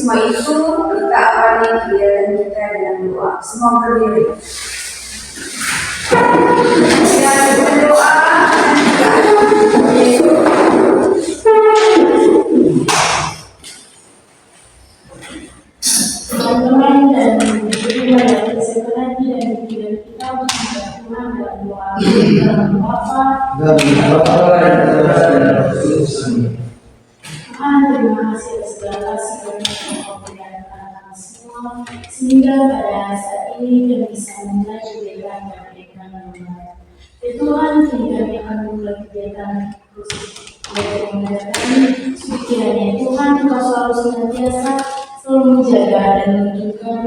semua itu kita awali kegiatan kita dengan doa. Semua berdiri. Dan berdoa teman-teman dan berdua dari sebenarnya dan pikiran kita untuk Tuhan dalam doa dalam Bapa dan Tuhan, terima kasih atas segala kasih yang memberikan kepada kami semua, sehingga pada saat ini kami bisa memulai kegiatan kemerdekaan Indonesia. Ya Tuhan, kini kami akan memulai kegiatan khusus kemerdekaan ini. Kiranya Tuhan, Engkau selalu senantiasa selalu menjaga dan menunjukkan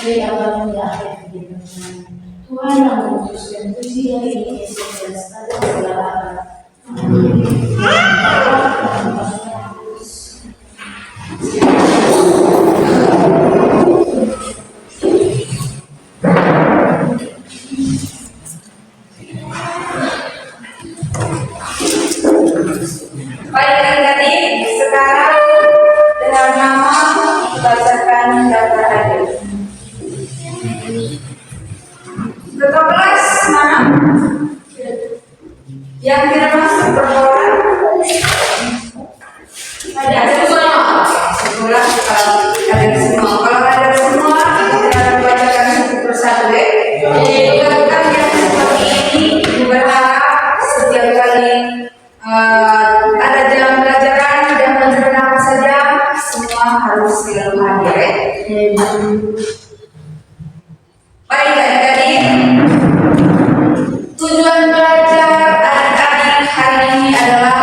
dari awal hingga akhir kegiatan Tuhan. Tuhan yang mengutus dan puji hari ini dan pada segala abad. Baik adik-adik, sekarang dengan nama bacakan daftar hadir. Ketua kelas mana? Yang tidak masuk berkoran? Ada semua. Sekolah ada semua. Kalau ada semua, kita bacakan satu persatu ya. Bukan yang seperti ini berharap setiap kali ada jam pelajaran, jam pelajaran apa saja, semua harus selalu hadir ya. Baik adik-adik, tujuan belajar adik-adik hari ini adalah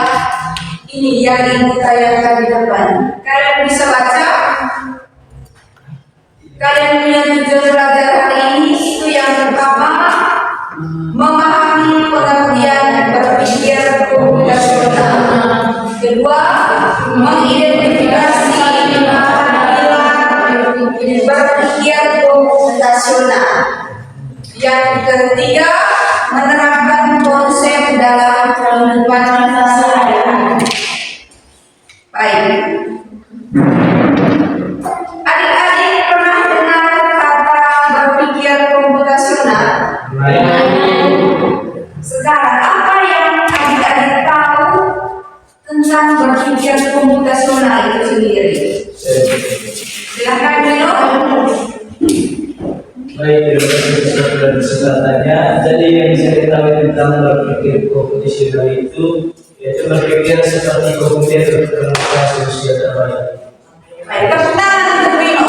ini yang ibu tayangkan di depan. Kalian bisa baca? Kalian punya tujuan belajar hari ini itu yang pertama, memahami pengertian berpikir komputasional. Kedua, mengidentifikasi istilah berpikir komputasional. Yang ketiga, menerapkan konsep dalam kehidupan sehari-hari. Baik. Adik-adik pernah dengar kata berpikir komputasional? Sekarang apa yang adik-adik tahu tentang berpikir komputasional itu sendiri? Silakan Milo. Baik, terima kasih sudah kesempatannya. Jadi yang bisa diketahui tentang berpikir komputasional itu yaitu berpikir seperti komputer untuk menemukan solusi yang terbaik. Baik, tepuk tangan untuk Milo.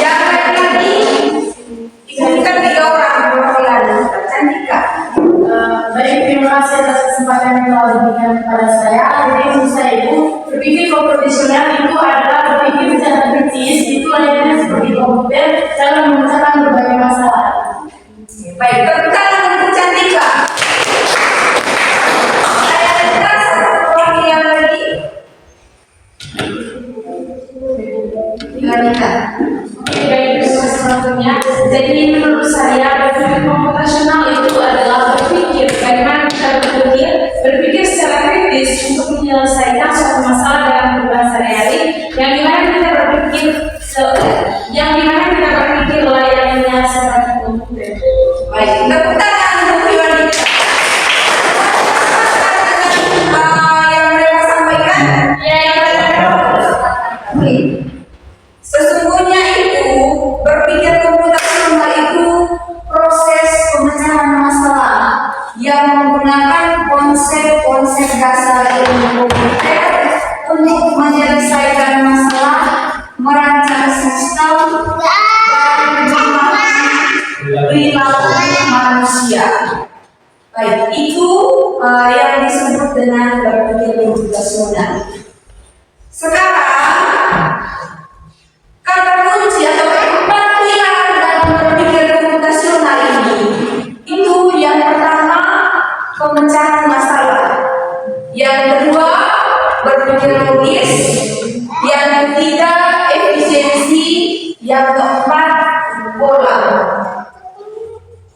Yang lain lagi, kita 3 orang perwakilan Cantika. Baik, terima kasih atas kesempatan yang telah diberikan kepada saya. Jadi maksud saya itu berpikir komputasional itu adalah berpikir secara kritis, itu layaknya seperti komputer dalam memecahkan berbagai masalah. Baik, tepuk tangan untuk Cantika. Ada kita satu perwakilan lagi. Wanita. Oke, baik, terima kasih waktunya. Jadi menurut saya berpikir komputasional itu adalah berpikir bagaimana kita berpikir secara kritis untuk menyelesaikan suatu masalah dalam kehidupan sehari-hari, yang dimana kita berpikir layaknya seperti komputer. Baik, tepuk tangan untuk wanita. Yang mereka sampaikan? Ya, yang Oke. Sesungguhnya itu berpikir komputasional itu proses pemecahan masalah yang menggunakan konsep-konsep dasar ilmu komputer untuk menyelesaikan masalah, merancang sistem, dan perilaku manusia. Baik, itu yang disebut dengan berpikir komputasional. Sekarang kata kunci atau keempat pilar dalam berpikir komputasional ini, itu yang pertama pemecahan masalah, yang kedua berpikir logis, yang ketiga efisiensi, yang keempat pola.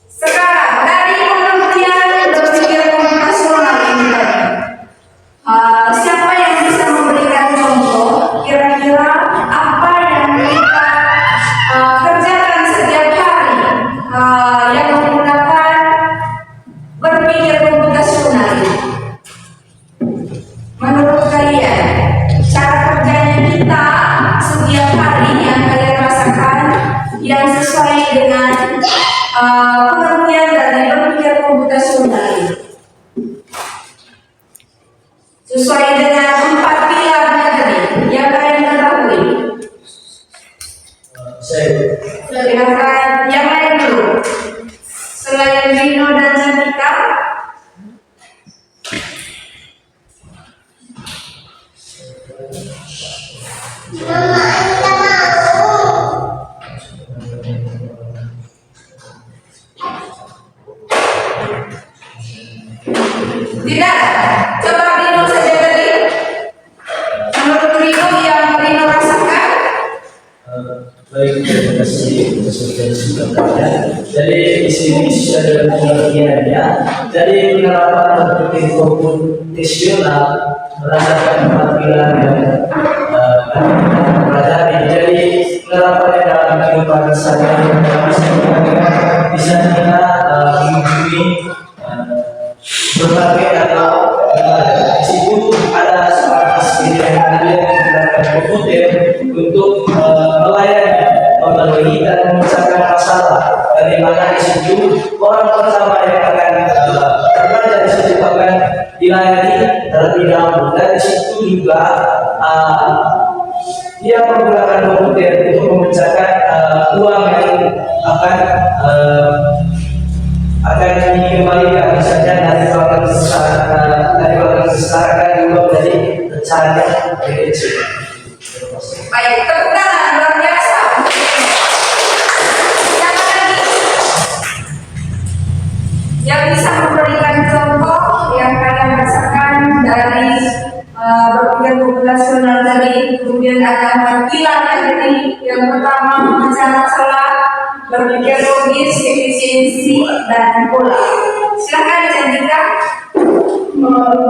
Sekarang dari pengertian berpikir komputasional ini tadi, siapa yang bisa memberikan contoh yang sesuai dengan pengertian dari berpikir komputasional ini. Sesuai dengan 4 pilarnya tadi yang kalian ketahui. Silakan yang lain dulu. Selain Rino dan Cantika, tidak. Coba Rino saja tadi. Menurut Rino yang Rino rasakan. Baik, terima kasih atas pertanyaan. Jadi isi dalam pengertiannya, jadi penerapan berpikir komputasional berdasarkan 4 pilar yang pelajari. Jadi penerapannya dalam kehidupan sehari-hari bisa kita menghubungi berbagai atau di situ ada sebatas pilihan yang menggunakan komputer untuk melayani, memenuhi dan memecahkan masalah. Dari mana di situ orang pertama yang akan belajar di situ akan dilayani terlebih dahulu. Dan di situ juga dia menggunakan komputer untuk memecahkan uang yang akan dikembalikan, misalnya dari bank besar juga dari pecahannya kecil. Baik, tepuk tangan luar biasa. Yang lagi yang bisa memberikan contoh yang kalian rasakan dari berpikir populasional tadi, kemudian ada 4 pilar tadi. Yang pertama memecah masalah, berpikir logis, efisiensi, dan pola. Silakan Cantika.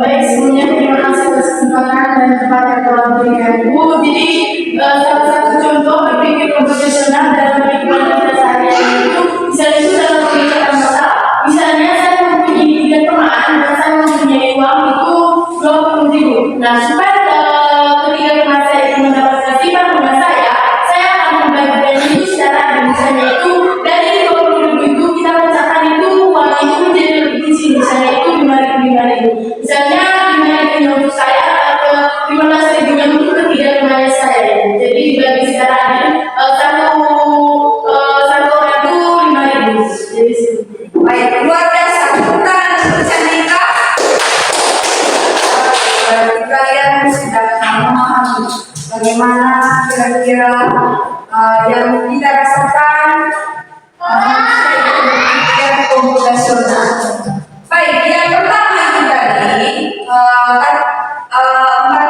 Baik, sebelumnya terima kasih atas kesempatan dan tempat yang telah berikan Ibu. Jadi salah satu contoh berpikir komputasional dalam kehidupan kita sehari-hari itu misalnya itu dalam pembicaraan masalah. Misalnya saya mempunyai 3 teman dan saya mempunyai uang itu 20.000. Nah, supaya ketiga teman saya itu mendapatkan sifat dengan saya akan membagikan itu secara adil. Misalnya itu dari 20.000 itu kita pecahkan itu uang itu menjadi lebih kecil. Misalnya itu 5.000. Misalnya 5.000 untuk saya atau 15.000 untuk ketiga teman saya. Jadi dibagi secara adil, satu orang itu 5.000. Jadi Baik, luar biasa. Kita Cantika. Kalian sudah memahami bagaimana kira-kira yang kita rasakan yang komputasional. Baik, yang pertama itu tadi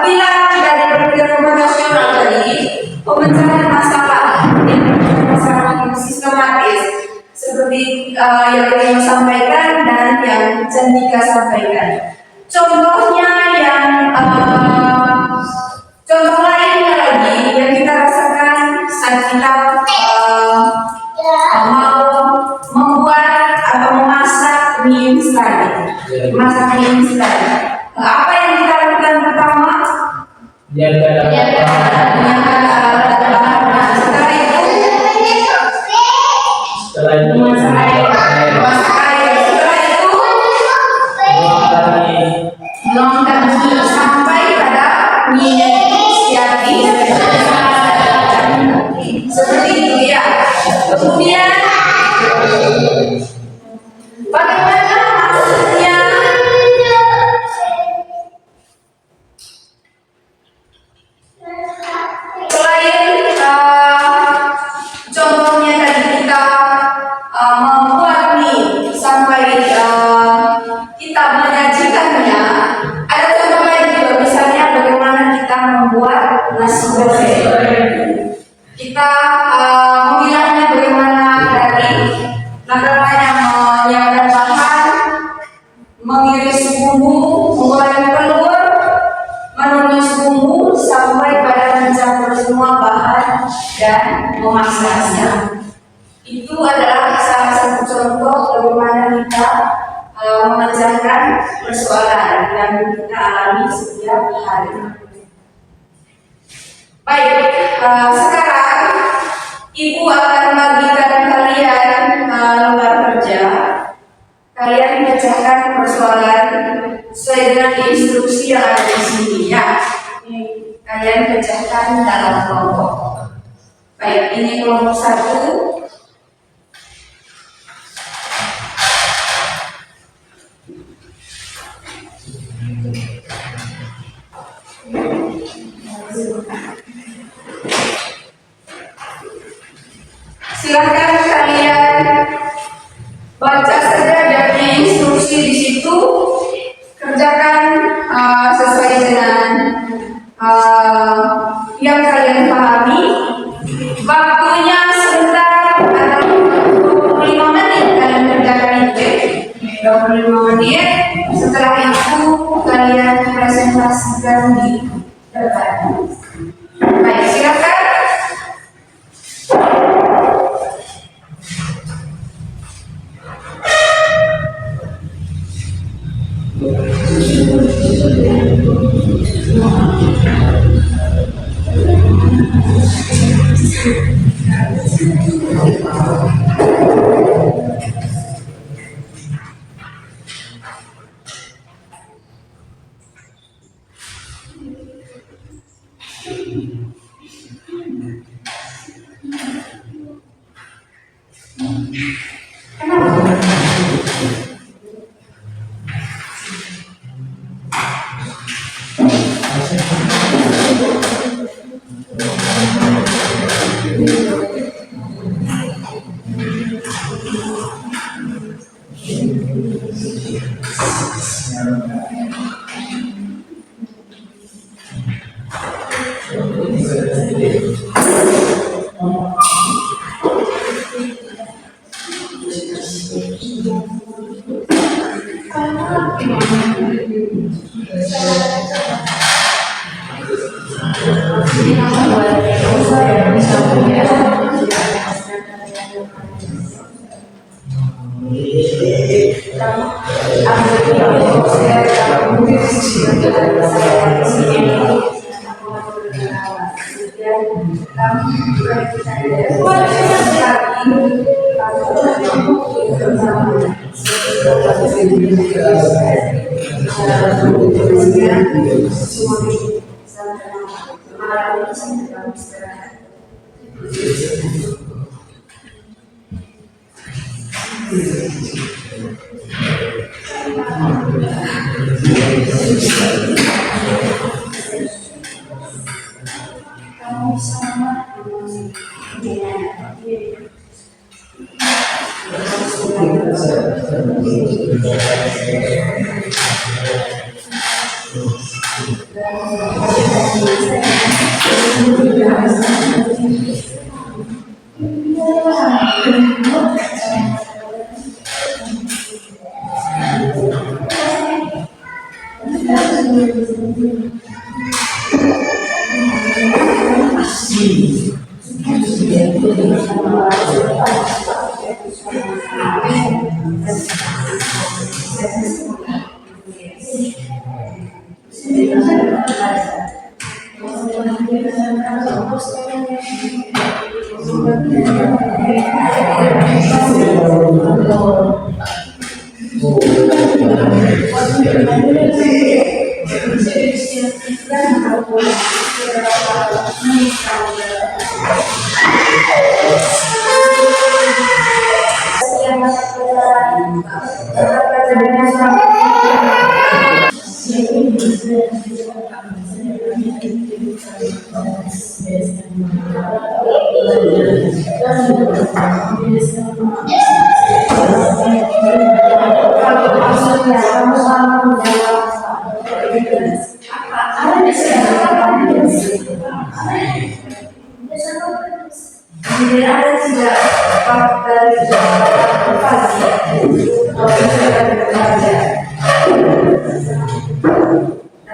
pilar dari berpikir komputasional tadi pemecahan masalah, masalah yang sistematis seperti yang Rino sampaikan dan yang Cantika sampaikan. Contohnya yang contoh lainnya lagi yang kita rasakan saat kita mau membuat atau memasak mie instan. Masak mie instan. Apa yang kita lakukan pertama? Menyiapkan setelah itu masak air. Setelah itu menuangkan mie sampai pada mie siap seperti itu ya. Kemudian bagaimana maksudnya selain contohnya tadi kita membuat mie sampai kita menyajikannya, ada contoh lain juga, misalnya bagaimana kita membuat nasi goreng. Kita memilahnya bagaimana dari namanya menyiapkan bahan, mengiris bumbu, menggoreng telur, menumis bumbu sampai pada mencampur semua bahan dan memasaknya. Itu adalah salah satu contoh bagaimana kita memecahkan persoalan yang kita alami setiap hari. Baik, sekarang Ibu akan bagi dengan instruksi yang ada di sini ya. Kalian kerjakan dalam kelompok. Baik, ini kelompok 1. Silakan kalian baca saja dari instruksi di situ, kerjakan sesuai dengan yang kalian pahami. Waktunya sebentar, atau 25 menit kalian kerjakan itu, 25 menit. Setelah itu kalian presentasikan di depan. Baik, silakan.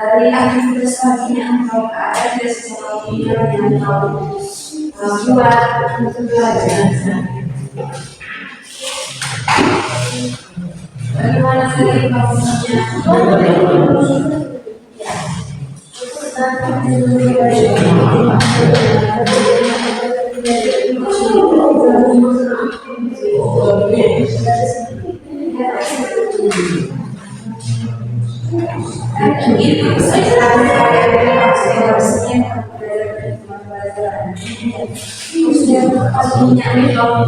Dari aktivitas pagi yang kau ada sesuatu yang kau buat untuk belajar. Bagaimana dari kamunya? Itu setelah harusnya pelajaran. Terusnya pastinya itu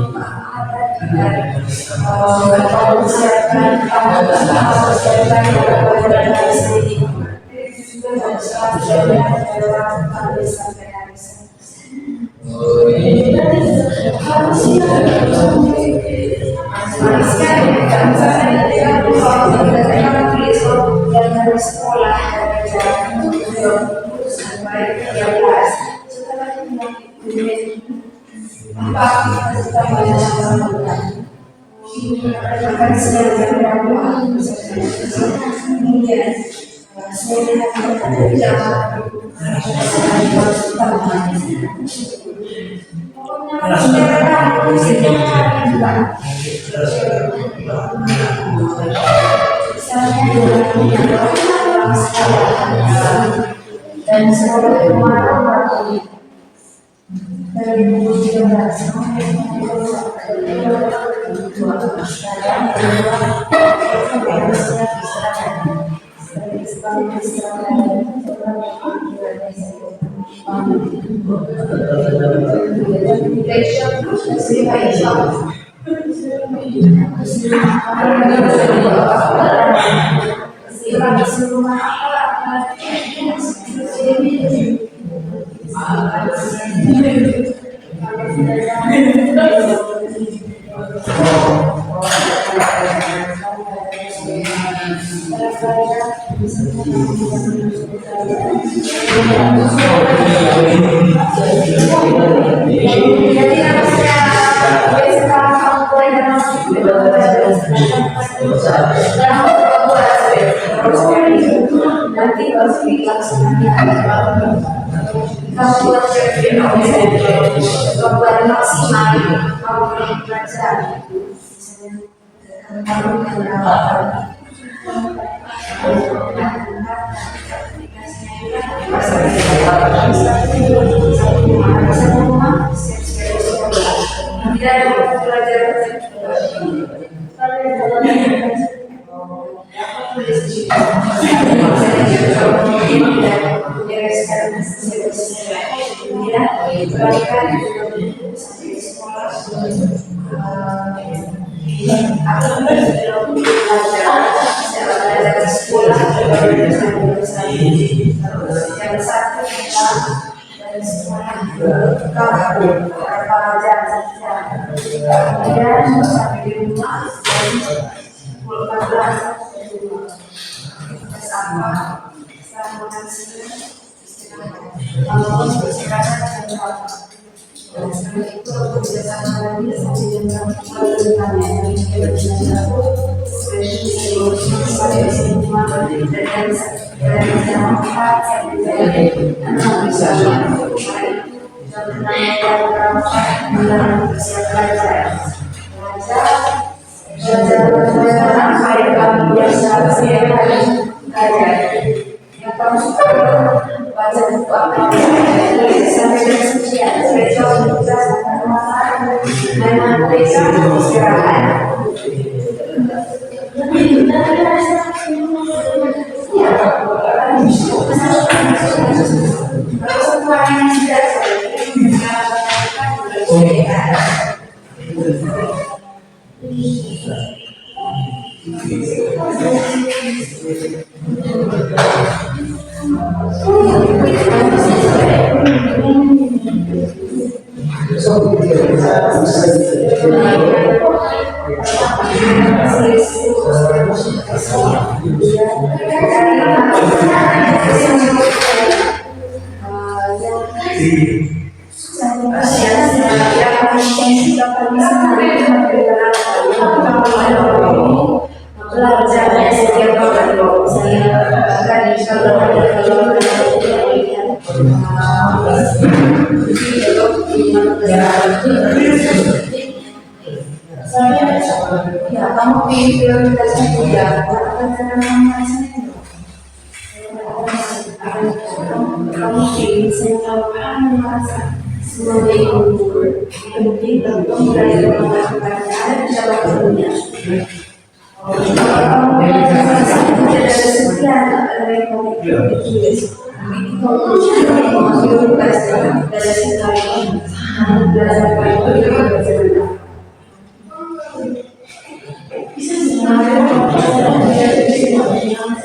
dan sekolah kemarin dari 2013 nanti harus dilaksanakan buat maksimal kalau belajar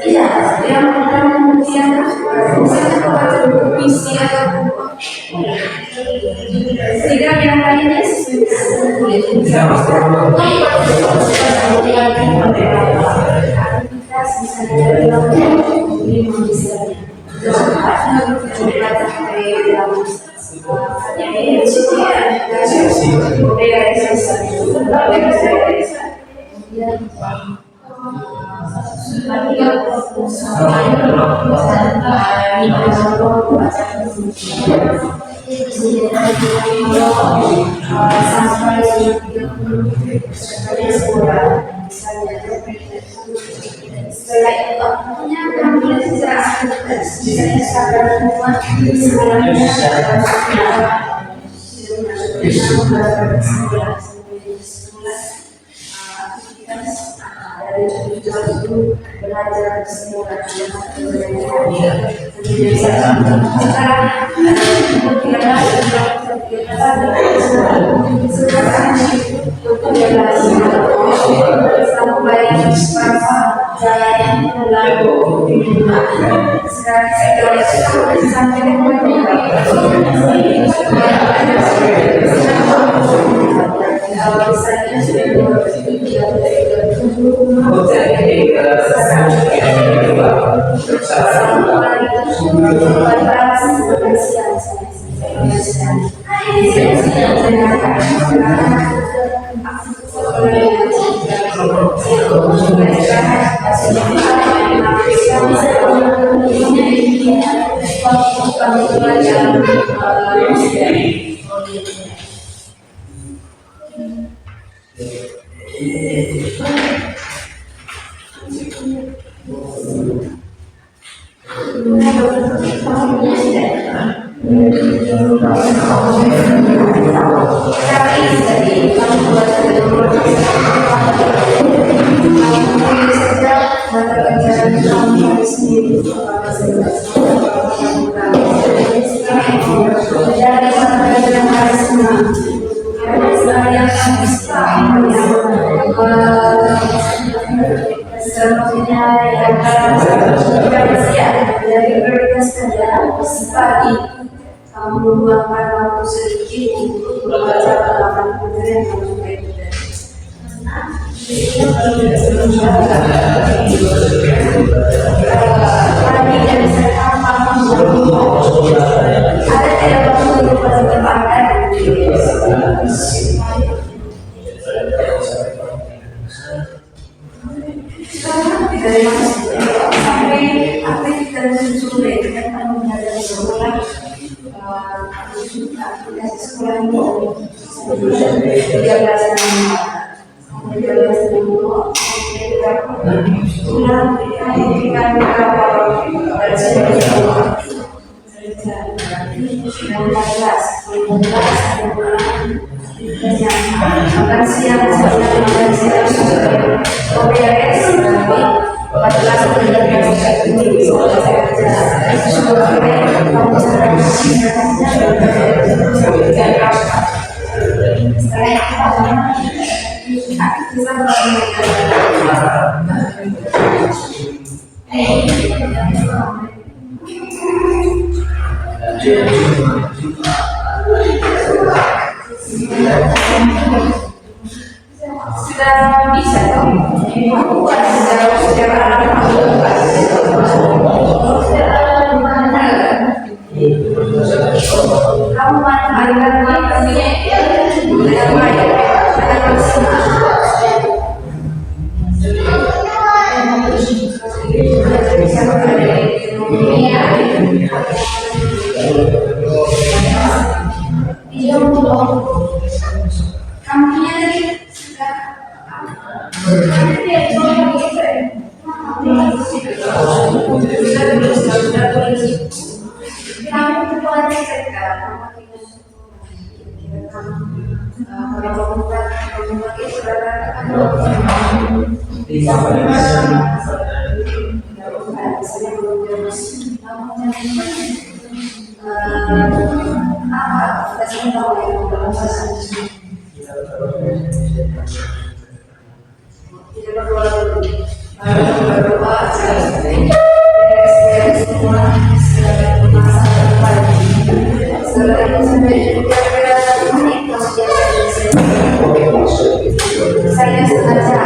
Iya, yang kemudian misalnya kalau baca buku puisi atau sehingga yang lainnya belajar semua kamu meluangkan waktu sedikit untuk membaca halaman buku yang kamu suka itu. Tadi dari saya ada tidak waktu untuk bertempatan. Dari sampai apa kita sudah kita kamu menghadapi sekolah. Aplikasi sekolah ini 13 sudah bisa dong. Kamu Kita semua tahu yang dalam bahasa kita berdoa dulu. Berdoa semua segala masalah depan. Segala yang sampai saya sengaja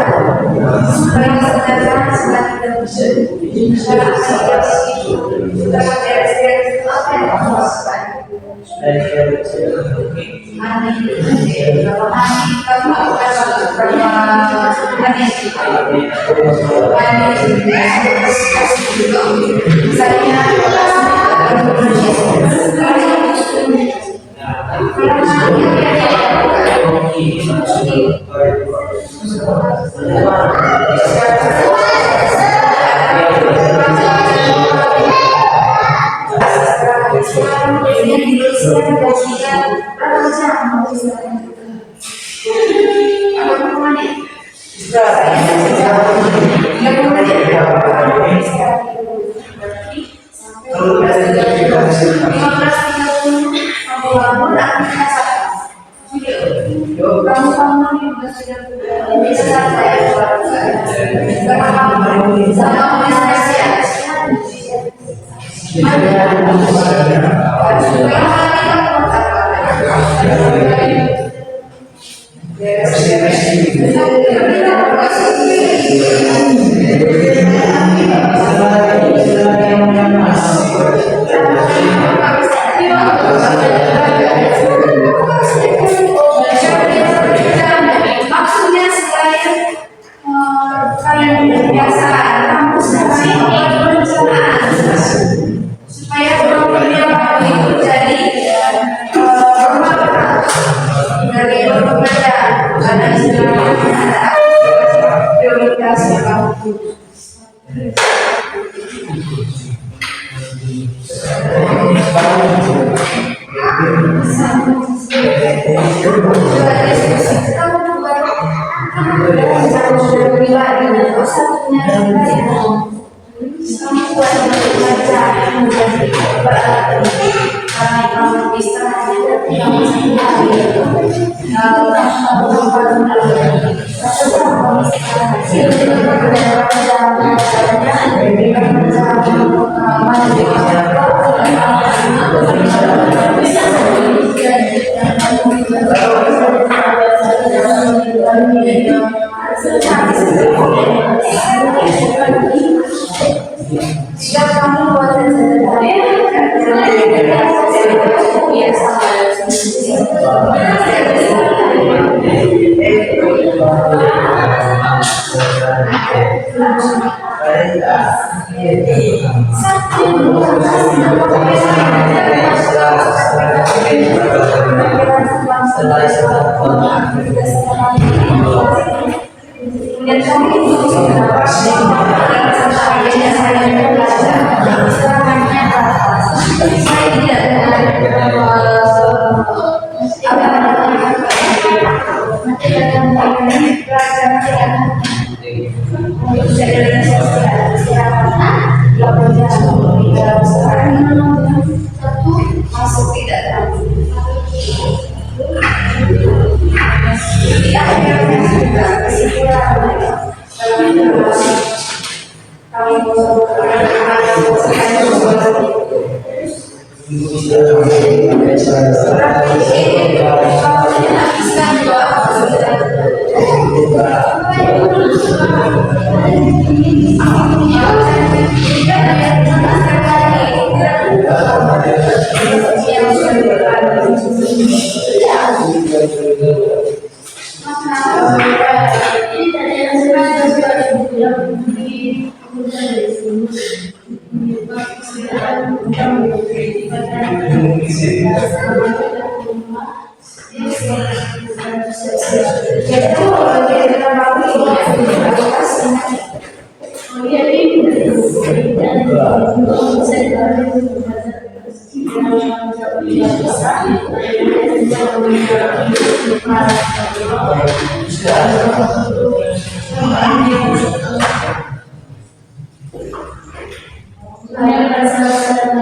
Saya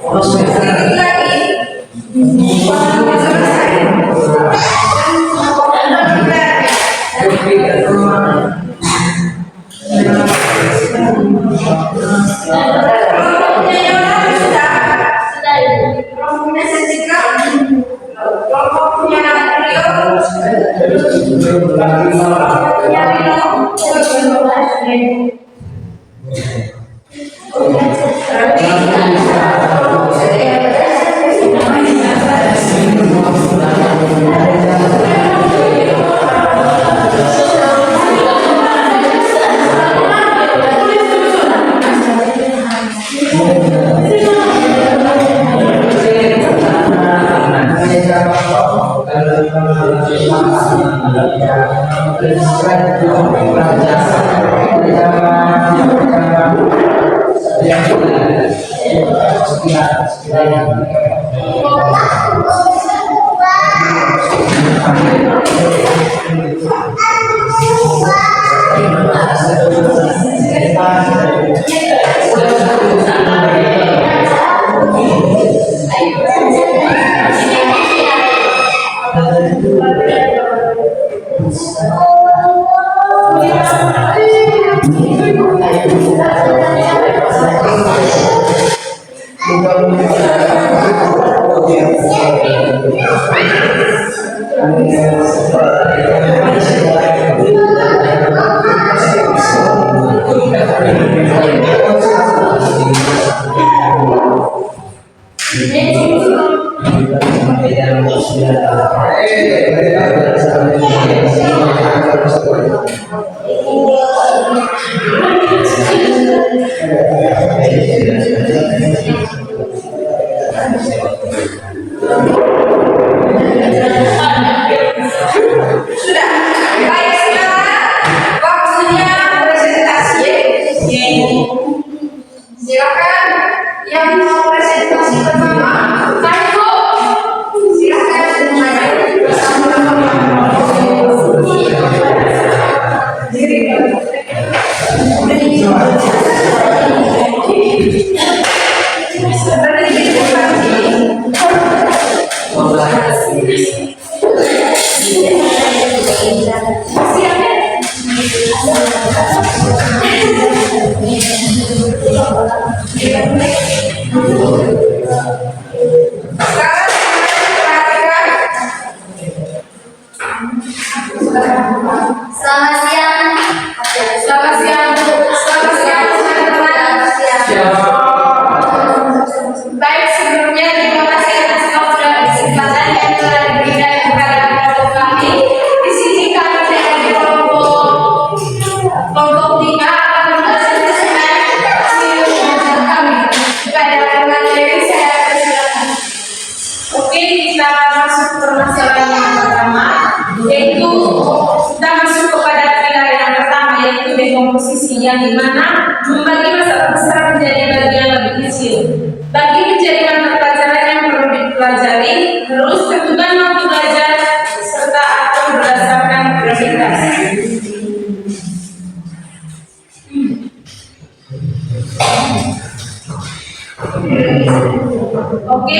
sedikit lagi. Selesai. Kelompoknya Yona sudah. Kelompoknya Jessica. Kelompoknya Rio. Kelompoknya Rino. Sudah. Baik, silakan. Waktunya presentasi. Silakan yang mau presentasi pertama. Taiko. Silakan semuanya. Selamat siang. Selamat siang. Selamat siang teman-teman. Baik, sebelumnya terima kasih atas waktu dan kesempatan yang telah diberikan kepada kelompok kami. Di sini kami dari kelompok 3 akan mempresentasikan hasil belajar kami. Kepada teman Dewi saya persilakan. Oke, kita masuk ke permasalahan yang pertama, yaitu kita masuk kepada pilar yang pertama, yaitu dekomposisi, yang dimana membagi masalah besar menjadi bagian lebih kecil. Bagi menjadi mata pelajaran yang perlu dipelajari, terus tentukan waktu belajar serta atur berdasarkan prioritas. Oke,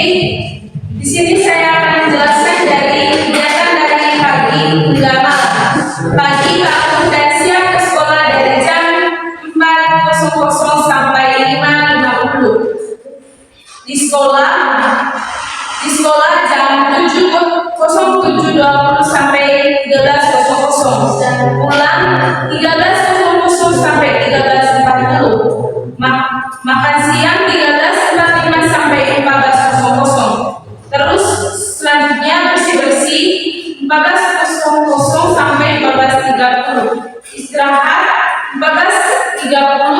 di sini saya akan menjelaskan dari kegiatan dari pagi hingga malam. Pagi bangun dan siap ke sekolah dari jam 4.00 sampai 5.50. Di sekolah jam 7.07.20 sampai 13.00 dan pulang 13.00 sampai 13.40. Makan siang 13.45 sampai 14.00. Terus selanjutnya bersih-bersih 14.00 sampai 14.30. Istirahat 14.30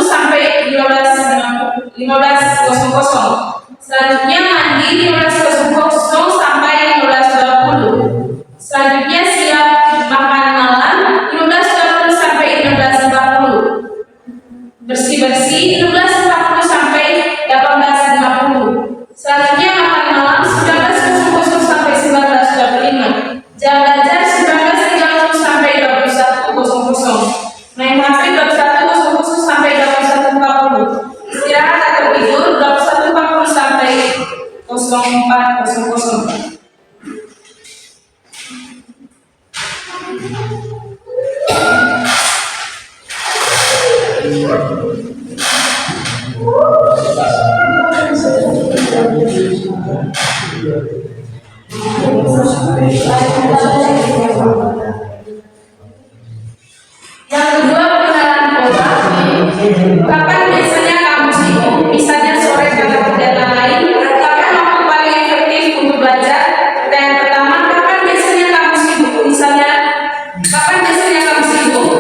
sampai 15.00. Selanjutnya mandi 15.00 sampai 15.20. Selanjutnya siap makan malam 15.20 sampai 15.40. Bersih-bersih 15.40 sampai 18.50. Selanjutnya makan malam 19.00 sampai 19.25. Jam belajar 19.30 sampai 21.00. Main HP 21.00 sampai 21.40. Istirahat atau tidur 21.40 sampai 0400. Yang kedua, pengenalan program. Kapan biasanya kamu sibuk? Misalnya sore karena kegiatan lain. Kapan waktu paling efektif untuk belajar? Dan yang pertama, kapan biasanya kamu sibuk? Misalnya, kapan biasanya kamu sibuk?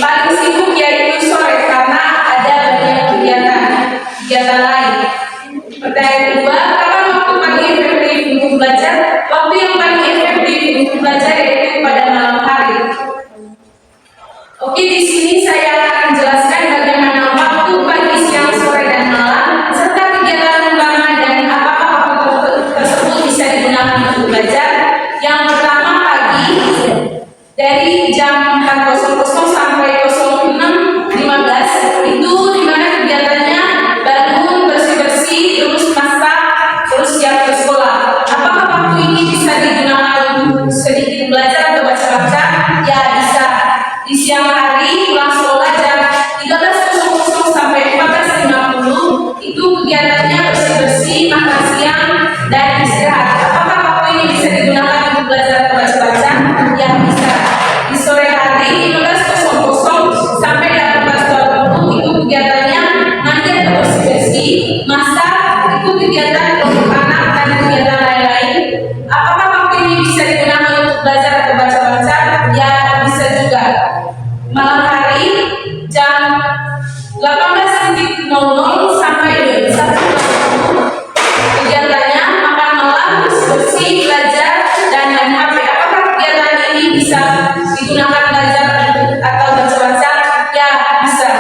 Paling sibuk yaitu sore karena ada banyak kegiatan lain. Pertanyaan kedua, kapan waktu paling efektif untuk belajar? Waktu yang paling efektif untuk belajar yaitu pada malam hari. Oke, di sini saya akan menjelaskan bagaimana waktu pagi, siang, sore, dan malam, serta kegiatan utama dan apakah waktu tersebut bisa digunakan untuk belajar. Yang pertama, pagi, dari jam 4.00 sampai 06.15, itu dimana kegiatannya bangun, bersih-bersih, terus masak, terus siap ke sekolah. Apakah waktu ini bisa digunakan untuk sedikit belajar atau baca-baca? Ya, bisa. Di siang hari pulang sekolah jam 13.00 sampai 14.50, itu kegiatannya bersih-bersih, makan siang, dan istirahat. Apakah waktu ini bisa digunakan untuk belajar atau baca-baca? Ya, bisa. Di sore hari 15.00 sampai 18.20, itu kegiatannya mandi atau bersih-bersih, masak, itu kegiatan untuk anak dan kegiatan lain-lain. Apakah waktu ini bisa digunakan untuk belajar atau baca-baca? Ya, bisa juga. Malam hari jam 18.00 sampai 21.00, kegiatannya makan malam, bersih, belajar, dan main HP. Apakah kegiatan ini bisa digunakan belajar atau baca-baca? Ya, bisa.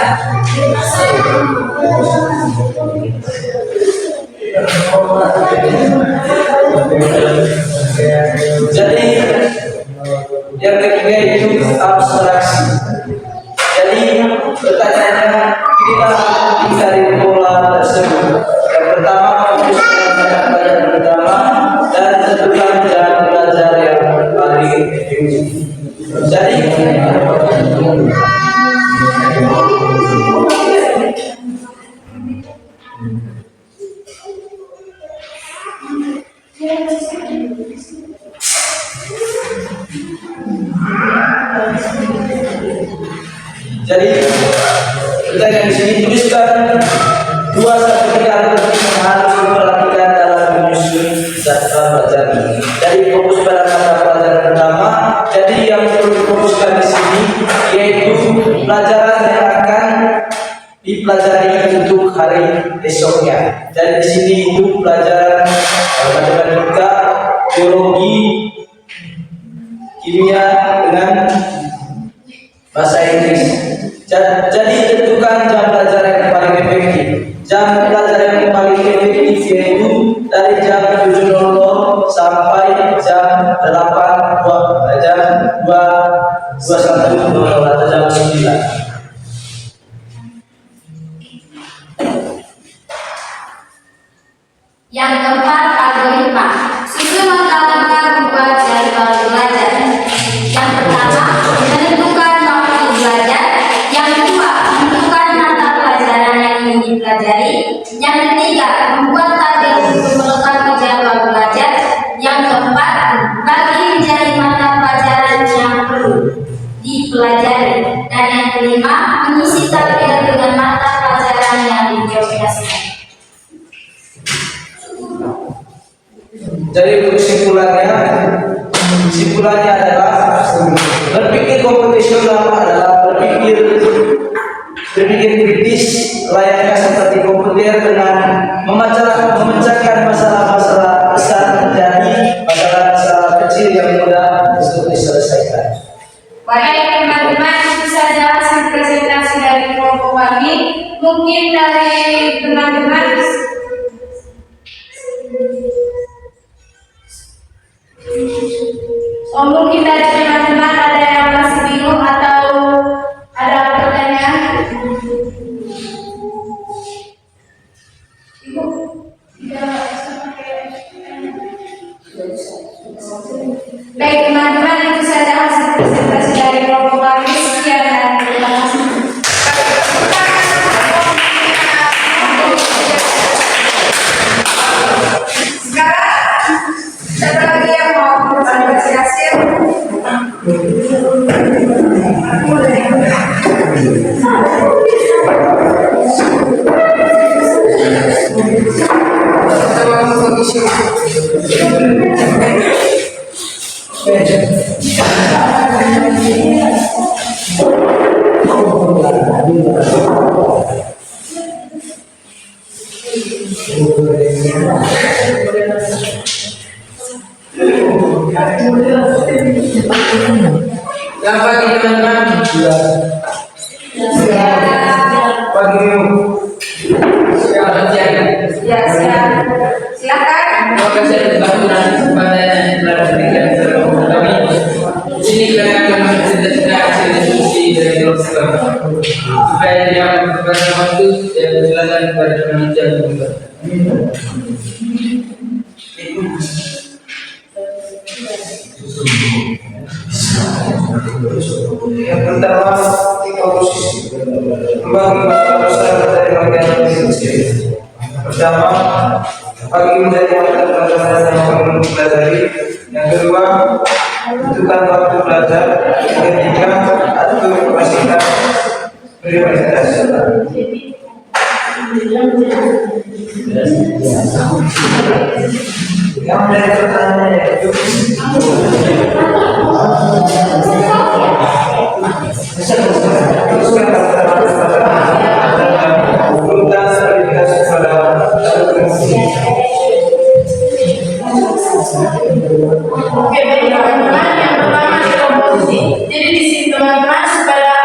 Jadi yang ketiga itu abstraksi. Jadi pertanyaannya kita dari pola tersebut. Yang pertama, fokuskan pada pelajaran pertama dan tentukan jam belajar yang paling efektif. Jadi pertanyaan di sini tuliskan 2 sampai 3 hal penting yang harus diperhatikan dalam menyusun jadwal belajar. Jadi fokus pada mata pelajaran pertama. Jadi yang perlu difokuskan di sini yaitu pelajaran yang akan dipelajari untuk hari esoknya. Dan di sini itu pelajaran matematika, biologi, kimia dengan bahasa Inggris. Jadi tentukan jam pelajaran yang paling efektif. Jam pelajaran yang paling efektif yaitu dari jam 7.00 sampai jam 8.00 atau jam 9. Yang keempat, algoritma. Susun langkah-langkah membuat jadwal belajar. Yang pertama, menentukan waktu belajar. Yang kedua, menentukan mata pelajaran yang ingin dipelajari. Yang ketiga, membuat target untuk melengkapi jadwal belajar. Yang keempat, bagi menjadi mata pelajaran yang perlu dipelajari. Dan yang kelima, mengisi target dengan mata pelajaran yang diprioritaskan. Jadi kesimpulannya adalah berpikir komputasional adalah berpikir kritis layaknya seperti komputer dengan memecahkan masalah-masalah besar menjadi masalah-masalah kecil yang mudah untuk diselesaikan. Baik teman-teman, itu saja hasil presentasi dari kelompok kami. Mungkin dari teman-teman mungkin dari teman-teman ada yang masih bingung atau ada pertanyaan? Ibu, tidak bisa pakai Selamat pagi teman-teman. Pagi. Selamat siang. Ya, silakan. Terima kasih atas bantuan kesempatan yang telah diberikan kepada kami. Di sini kita akan mempresentasikan hasil diskusi dari Dokter supaya tidak berpada waktu dan silakan kepada panitia untuk yang pertama, tiga posisi membagi masalah besar dari bagian kecil. Pertama, bagi menjadi pelajaran yang perlu dipelajari. Yang kedua, tentukan waktu belajar. Yang ketiga, atur kapasitas prioritas. Yang dari pertanyaan yaitu teruskan urutan prioritas pada Oke, baik teman-teman. Yang pertama di komposisi. Jadi di sini teman-teman supaya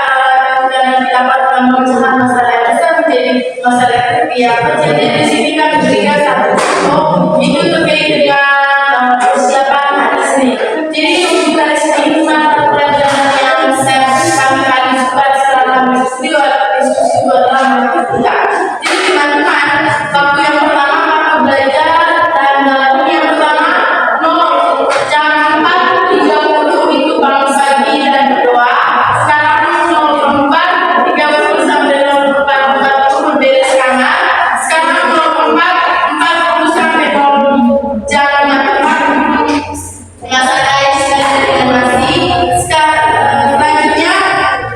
dalam dapat mengucapkan masalah yang besar menjadi masalah yang terbiak. Jadi di sini kami berikan satu contoh itu terkait dengan persiapan hadis ini. Jadi untuk hadis ini mata pelajaran yang saya kami kali supaya setelah kami diskusi adalah ketiga. Jadi teman-teman, waktu yang pertama kami belajar dan yang pertama jam 4.30 itu bangun pagi dan berdoa. Sekarang 04.30 sampai 04.40 beres kamar. Sekarang 04.40 sampai jam 4 masak air dan nasi. Sekarang selanjutnya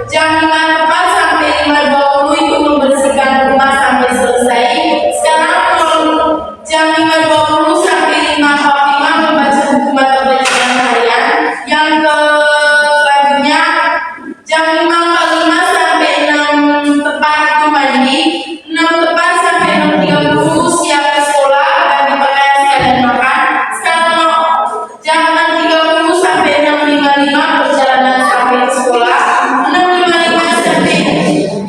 jam 5.4 sampai 5.20 itu membersihkan rumah sampai selesai. Sekarang jam 5.20 sampai 5.45 membaca buku mata pelajaran harian. Yang selanjutnya jam 5.45 sampai 6 tepat itu mandi. 6 tepat sampai 6.30 siap ke sekolah dan dipakaian sekalian makan. Sekarang jam 6.30 sampai 6.55 perjalanan sampai ke sekolah. 6.55 sampai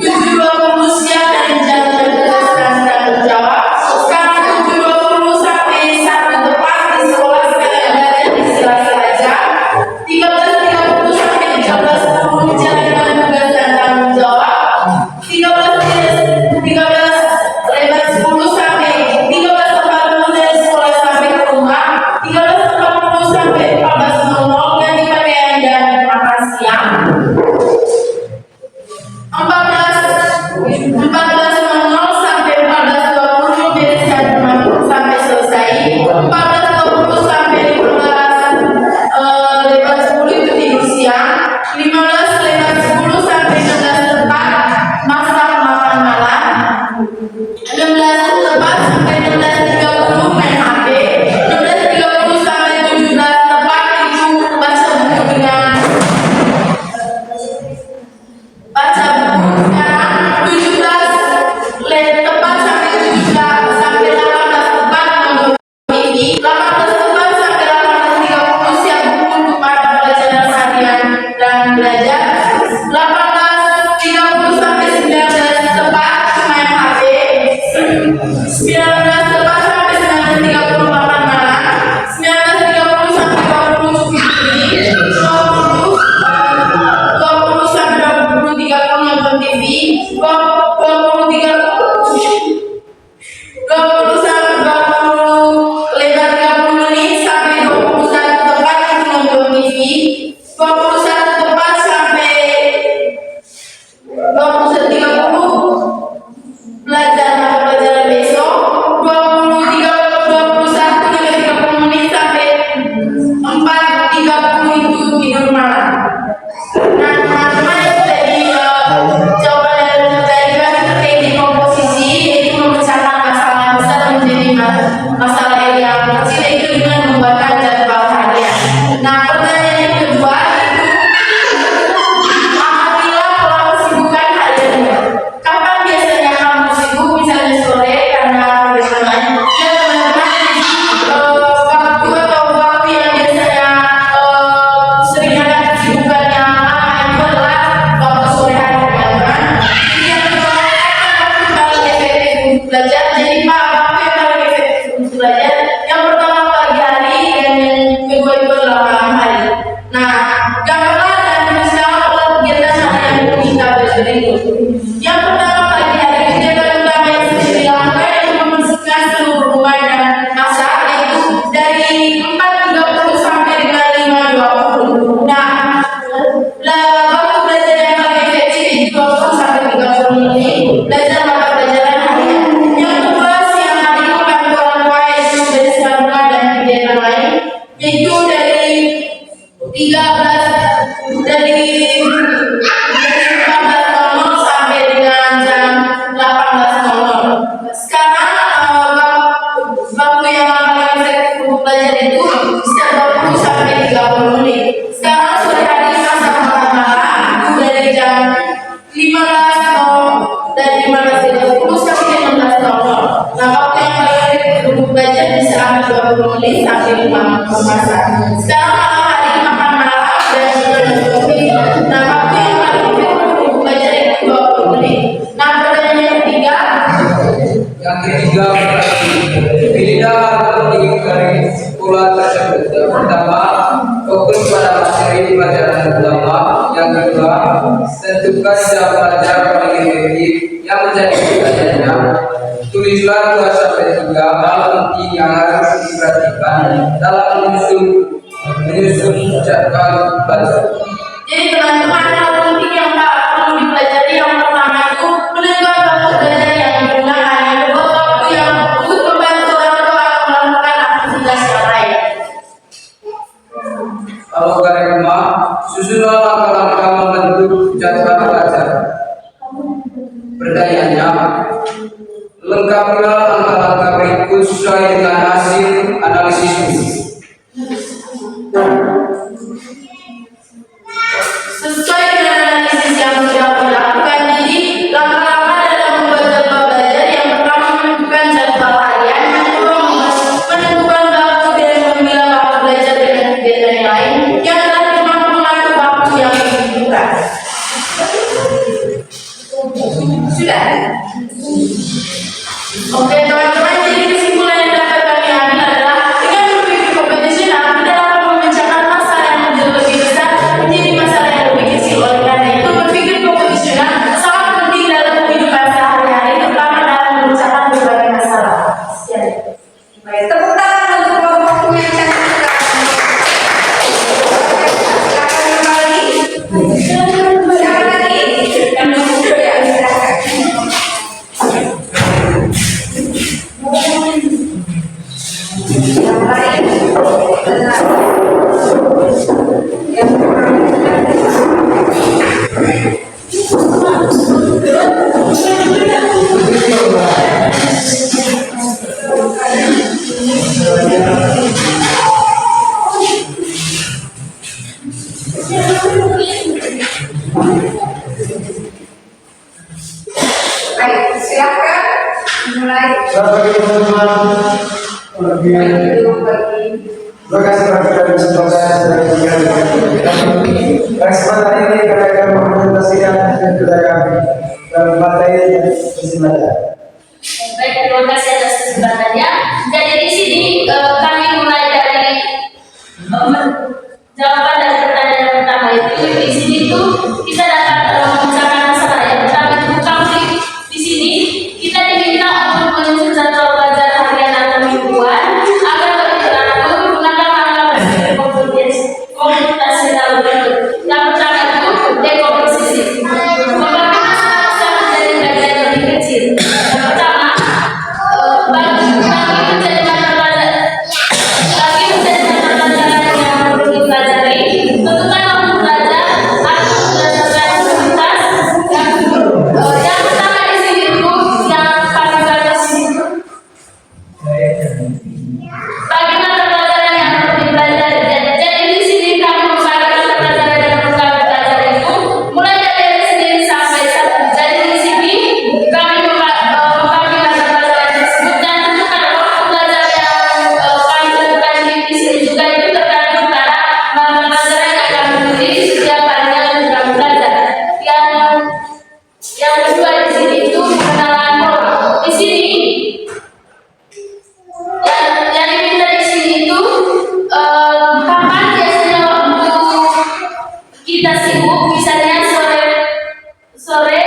7.20 siap dan jalan tugas dan tanggung jawab. Sekarang 7.20 sampai 1 tepat di sekolah sekalian belajar di sela-sela jam. 13.30 sampai 13.10 menjalankan tugas dan tanggung jawab. 13 lewat 10 sampai 13.40 dari sekolah sampai ke rumah. 13.40 sampai 14.00 ganti pakaian dan makan siang. 14.00 sampai 14.20 bereskan rumah sampai selesai. 14.20 sampai 15 lewat 10 itu tidur siang. 15 lewat 10 sampai 16 tepat masak makan malam. 16 tepat sampai 16.30 main HP. 16.30 sampai 17 tepat itu baca buku dengan baca buku. Sekarang 17 tepat sampai 17 sampai 18 tepat nonton TV. 18 tepat sampai 18.30 siap buku untuk mata pelajaran harian dan belajar. 18.30 sampai 19 tepat main HP. 19 tepat sampai 19.30 makan malam. 19.30 sampai 20 cuci piring. 20 sampai 20.30 nonton TV. 20 sampai 20 lebar 30 menit sampai 21 tepat itu nonton TV. 21 tepat sampai 21.30 belajar mata pelajaran besok. 21 hingga 30 menit sampai 4.30 itu tidur malam. Nah teman-teman itu tadi jawaban dari kami terkait di komposisi, yaitu memecahkan masalah besar menjadi masalah yang kecil itu dengan membuatkan jadwal harian. Nah, pertanyaan yang kedua itu apabila pola kesibukan hariannya. Kapan biasanya kamu sibuk? Misalnya sore karena bermain. Dan teman-teman waktu atau waktu yang biasanya sering ada kesibukannya lama itu adalah waktu sore hari, teman-teman. Yang kedua, waktu paling efektif untuk belajar. Jadi Pak, waktu yang paling efektif untuk belajar yang pertama pagi hari dan yang kedua itu adalah malam hari. Nah, gambarlah dan tuliskan pola kegiatan harian kita berikut. Yang pertama pagi hari, kegiatan utama yang sudah dilakukan yaitu membersihkan seluruh rumah dan masak, yaitu dari 4.30 sampai dengan 5.20. Nah, waktu belajar yang paling efektif itu 20 sampai 30 menit belajar mata pelajaran harian. Yang kedua, siang hari membantu orang tua yaitu membersihkan rumah dan kegiatan lain, yaitu dari 14.00 sampai dengan jam 18.00. Sekarang waktu yang paling efektif untuk belajar itu sekitar 20 sampai 30 menit. Sekarang sore hari masa makan malam itu dari jam 15.00 dan 15.30 sampai 16.00. Nah, waktu yang paling efektif untuk belajar bisa ambil 20 menit sampai 5 masa. Sekarang malam hari makan malam dan nah, waktu yang paling efektif untuk belajar itu 20 menit. Nah, pertanyaan yang ketiga, pilihlah penting dari pola tersebut. Yang pertama, fokus pada materi pelajaran utama. Yang kedua, tentukan jam belajar paling efektif yang menjadi tujuannya. Tulislah 2-3 hal penting yang harus diperhatikan dalam menyusun jadwal belajar. jadi teman-teman, hal penting yang perlu dipelajari yang pertama itu menentukan waktu belajar yang digunakan. Yang kedua, waktu yang untuk membantu orang tua atau melakukan aktivitas yang lain. Kalau dari rumah, susunlah langkah-langkah membentuk jadwal belajar. Pertanyaannya, lengkapilah langkah-langkah berikut sesuai dengan hasil analisis fisik. Sesuai dengan analisis yang sudah dilakukan, jadi langkah-langkah dalam membuat jadwal belajar yang pertama menentukan jadwal harian, yang kedua menentukan waktu dan memilah waktu belajar dengan kegiatan yang lain, yang terakhir mampu mengatur waktu yang dibutuhkan. Sudah? Oke teman-teman, jadi kesimpulan yang dapat kami ambil adalah dengan berpikir kompetisional kita dapat memecahkan masalah yang lebih besar menjadi masalah yang lebih kecil. Oleh karena itu, berpikir kompetisional sangat penting dalam kehidupan sehari-hari, terutama dalam memecahkan berbagai masalah. Sekian. Baik, tepuk tangan untuk kelompokku yang cantik. Silakan kembali. Siapa lagi? Yang ya, silakan. Yang lain, benar. Baik, silakan mulai. Selamat pagi teman-teman. Terima kasih Pak dan semoga kesempatan ini kami akan mempresentasikan dan juga kami materi yang bersifat. Baik, terima kasih atas kesempatannya. Jadi di sini kami mulai dari jawaban dari pertanyaan yang pertama itu. Di sini tuh kita dapat memecahkan masalah yang pertama itu kami di sini kita diminta untuk menyusun jadwal belajar harian atau mingguan agar lebih teratur menggunakan langkah komputasional berikut. Yang pertama itu dekomposisi. Membagi masalah besar menjadi bagian lebih kecil. Yang pertama, bagi menjadi mata pelajaran yang perlu dipelajari. Bagi mata pelajaran yang perlu dipelajari. Jadi di sini kami membagi mata pelajaran yang perlu kami pelajari itu mulai dari Senin sampai Sabtu. Jadi di sini kami membagi mata pelajaran tersebut dan tentukan waktu belajar yang kami tentukan di sini juga itu tergantung pada mata pelajaran yang kami pilih setiap harinya untuk kami belajar. Yang kedua di sini itu pengenalan pola. Di sini yang diminta di sini itu kapan biasanya waktu kita sibuk, misalnya sore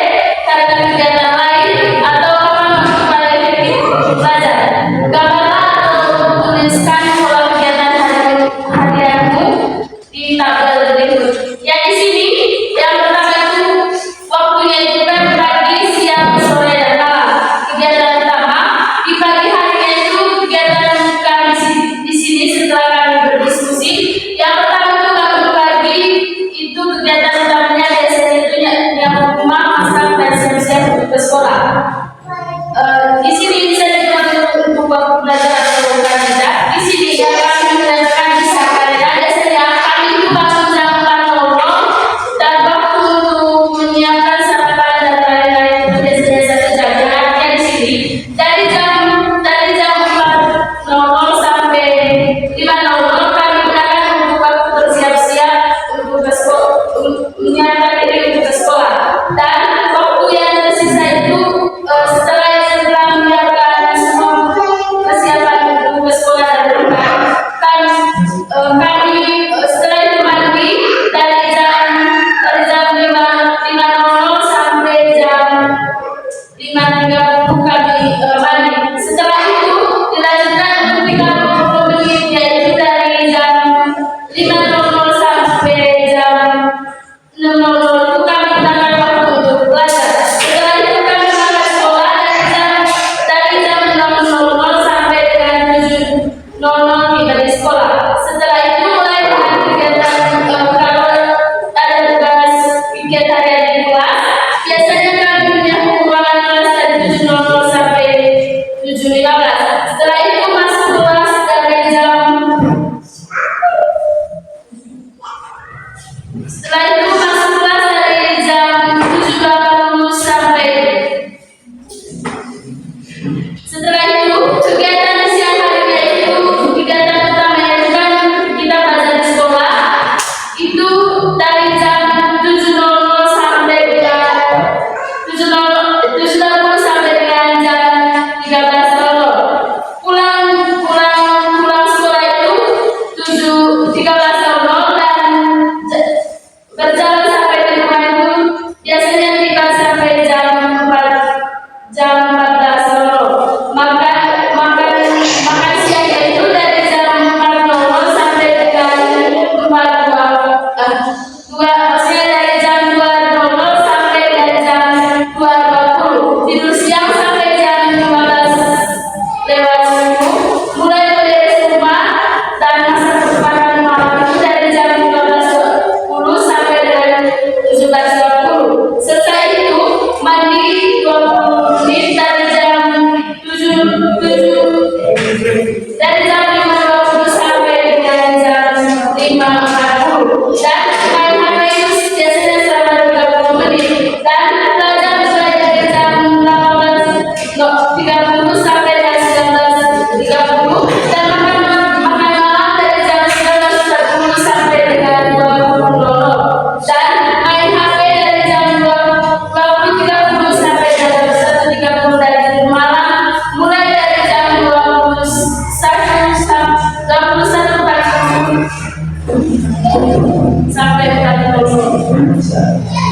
karena kegiatan lain atau kapan waktu paling efektif belajar. Gambarlah atau tuliskan pola kegiatan harianmu di tabel berikut. Yang di sini yang pertama itu waktunya itu kan pagi, siang, sore, dan malam. Kegiatan pertama di pagi harinya itu kegiatan kami di sini setelah kami berdiskusi. Yang pertama itu kami pagi itu kegiatan utamanya biasanya itu nyapu rumah, masak, dan siap-siap untuk ke sekolah. Di sini bisa digunakan untuk waktu belajar atau bukan tidak. Di sini yang kami menggunakan bisa karena biasanya kami itu bangun jam 4.00 dan waktu untuk menyiapkan sarapan dan lain-lain itu biasanya 1 jam. Yang artinya di sini dari jam 4.00 sampai 5.00 kami gunakan untuk waktu bersiap-siap untuk ke sekolah, menyiapkan diri untuk ke sekolah. Dan waktu yang tersisa itu setelah menyiapkan semua persiapan untuk ke sekolah dan rumah, kami setelah itu mandi dari jam 5.00 sampai jam 5.30 kami mandi. Setelah itu dilanjutkan untuk 30 menit, yaitu dari jam 5.00 sampai jam 6.00 itu kami gunakan waktu untuk belajar. Setelah itu kami berangkat sekolah dari jam 6.00 sampai dengan 7.00 tiba di sekolah. Setelah itu mulai dengan kegiatan kalau ada tugas pikir harian di kelas, biasanya kami punya ruangan kelas dari 7.00 sampai 7.15. Setelah itu masuk kelas dari jam 7.20 sampai. Setelah itu kegiatan di siang harinya itu kegiatan utamanya itu kan kita belajar di sekolah itu dari jam 7.00 sampai dengan 7.30 sampai dengan jam 13.00. Pulang sekolah itu 13.00 dan berjalan sampai di rumah itu biasanya tiba sampai jam 14.00. Makan siangnya itu dari jam 4.00 sampai dengan 2, maksudnya dari jam 2.00 sampai dengan jam 2.20. Tidur siang sampai jam 15:10. Mulai beres rumah dan masak makan malam itu dari jam 15.10 sampai dengan 17.20. Setelah itu mandi 20 menit dari jam 5.20 sampai dengan jam 5.40. Dan main HP itu biasanya selama 30 menit. Dan belajar dari jam 18.30 sampai dengan 19.30. Dan makan malam dari jam 19.30 sampai dengan 20.00. Dan main HP dari jam 20.30 sampai jam 21.30 dari malam, mulai dari jam 21.40 sampai 40.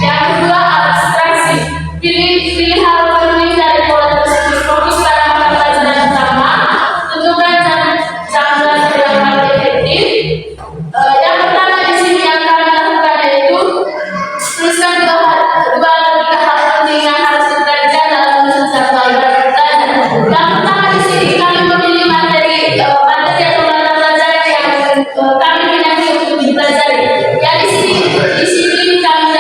Yang kedua, abstraksi. Pilih hal penting dari pola tersebut. Fokus pada mata pelajaran utama. Tentukan jam belajar yang paling efektif. Yang pertama di sini yang kami lakukan yaitu tuliskan 2 atau 3 hal penting yang harus diperhatikan dalam menyusun jadwal belajar. Yang pertama di sini kami memilih materi atau mata pelajaran yang kami minati untuk dipelajari. Yang di sini kami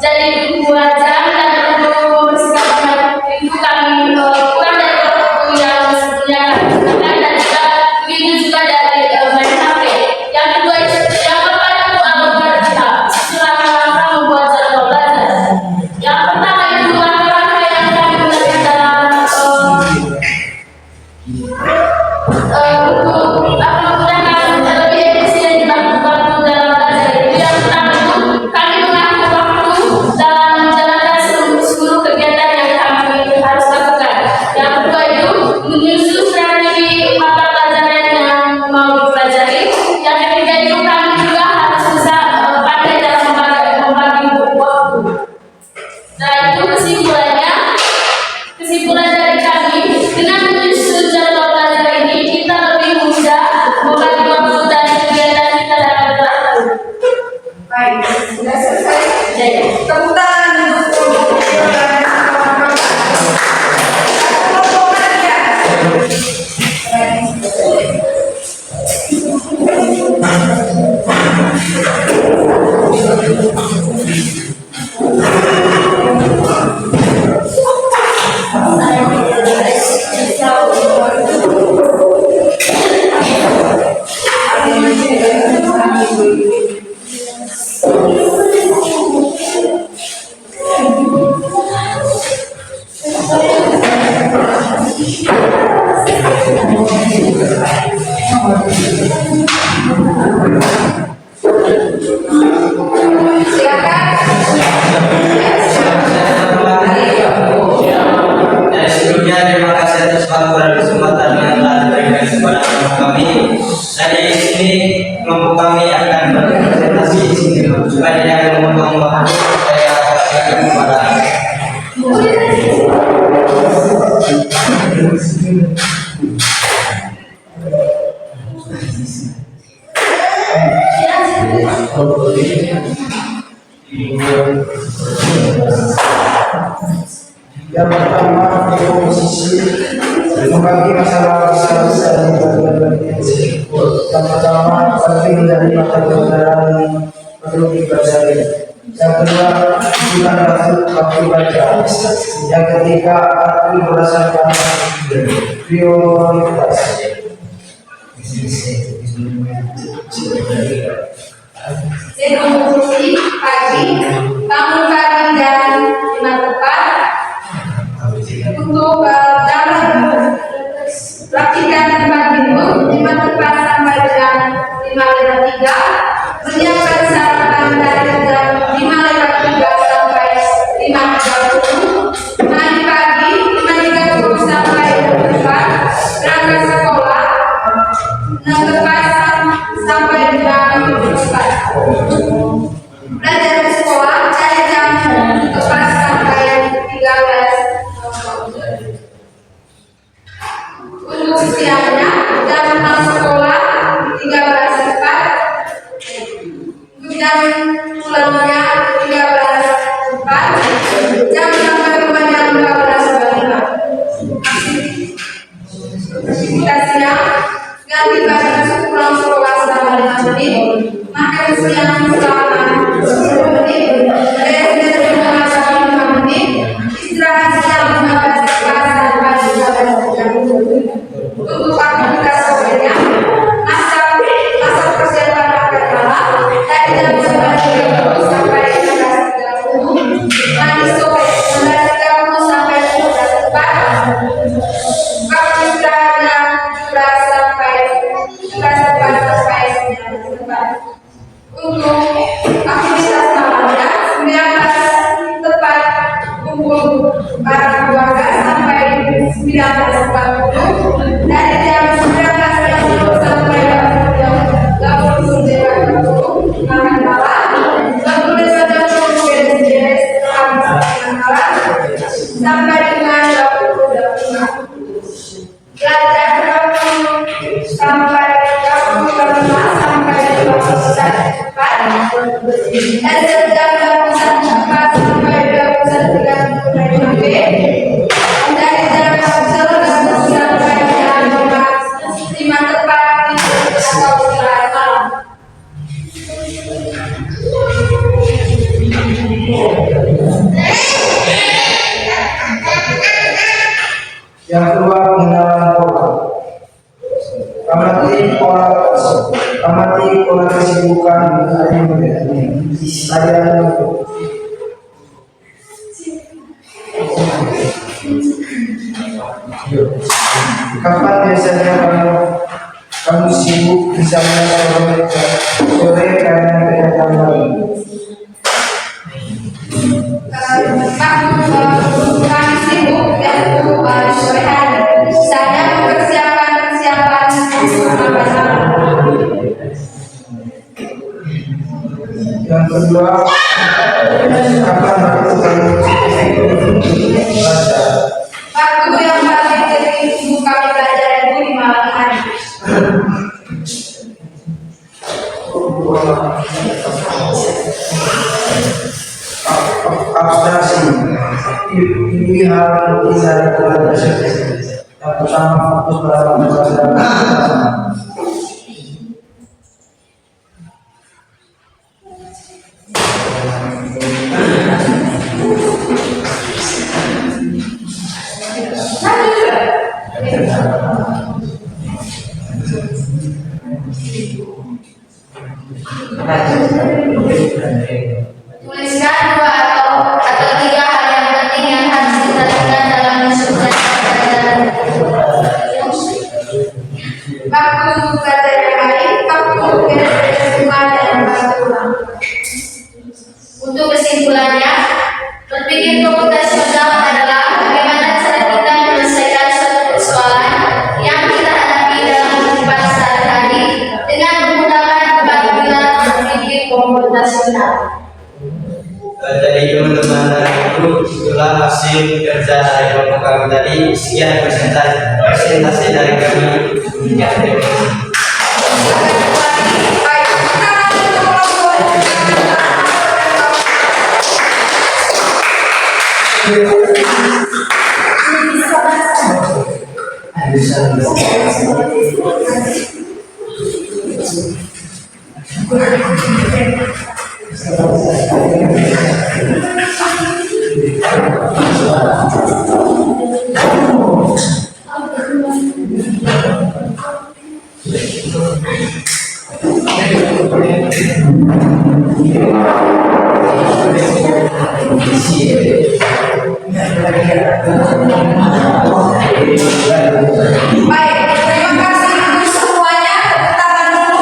Jadi 2 jam dan perlu bersikap baik itu kami kurang dari waktu yang sebelumnya kami gunakan, dan juga begitu juga dari main HP. Yang kedua, yang keempat itu algoritma langkah-langkah membuat jadwal belajar. Yang pertama itu langkah-langkah yang kami gunakan dalam untuk menggunakan lebih efisien dibanding waktu dalam belajar. Itu yang pertama itu kami mengatur waktu dalam menjalankan seluruh kegiatan yang kami harus lakukan. Yang kedua itu menyusun strategi mata pelajaran yang mau dipelajari. Yang ketiga itu kami juga harus bisa pandai dalam membagi waktu. Nah, itu kesimpulan dari kami, dengan menyusun jadwal belajar ini kita lebih mudah membagi waktu dan kegiatan kita dalam waktu. Baik, sudah selesai. Jadi, Tepuk tangan untuk kelompok ya. Sebelumnya terima kasih atas waktu dan kesempatan yang telah diberikan kepada kami. Dari sini kelompok kami akan berpresentasi di sini. Supaya tidak akan memotong waktu, saya akan kepada Yang pertama, di komposisi membagi masalah besar-besar di bagian-bagian. Yang pertama, penting dari mata pelajaran perlu dipelajari. Yang kedua, gimana waktu baca. Yang ketiga, arti berdasarkan prioritas. Rekonstruksi pagi, bangun pagi dan 5 tepat. Untuk dalam praktikan 5 minggu, 5 tepat sampai jam 5:03. Menyiapkan sarapan dari jam 5:03 sampai 5:30. Mandi pagi 5:30 sampai 6:04. Berangkat sekolah 6:04 sampai 5:04. Belajar di sekolah dari jam 4 sampai 13. Untuk siangnya jam 6 sekolah 13:04. Untuk jam pulangnya 13:04. Jam sampai rumahnya 12:05. Aktivitas siang ganti baju masuk pulang sekolah selama 5 menit. Makan siang selama 10 menit. Beres di rumah selama 5 menit. Istirahat siang 15 sampai 15:30. Untuk aktivitas sorenya, masak persiapan makan malam dari jam 11:30 sampai 12:30. Mandi sore 11:30 sampai 12:04. Waktu istirahatnya 12 sampai 9:04. Untuk aktivitas malamnya 19 tepat kumpul barang keluarga sampai 19:40. Dari jam 19:30 sampai jam 20:30 makan malam. 20:30 beres-beres habis makan malam sampai dengan 20:25. Belajar 20 sampai 25 sampai 21:04. Dan sejam 21:04 sampai 21:35 dari jam 11 sampai jam 5 tepat atau istirahat malam. Kapan biasanya kamu sibuk, misalnya sore karena kegiatan lain? Kami sibuk yaitu sore hari. Saya mempersiapkan persiapan Yang kedua, kapan waktu kamu baca? waktu yang paling sering ibu kami belajar itu di malam hari. Abstraksi ini hal yang dari pelajaran yang pertama fokus pada pelajaran. Tuliskan dua atau tiga hal yang penting yang harus kita lakukan dalam menyusun pelajaran. Waktu belajar yang baik, waktu beres-beres rumah dan pulang. Untuk kesimpulannya, berpikir komputasional adalah bagaimana cara kita menyelesaikan suatu persoalan yang kita hadapi dalam kehidupan sehari-hari dengan menggunakan keterampilan berpikir komputasional. Jadi teman-teman dan guru, itulah hasil kerja dari kelompok kami tadi. Sekian presentasi dari kami. Baik, terima kasih untuk semuanya. Tepuk tangan dulu.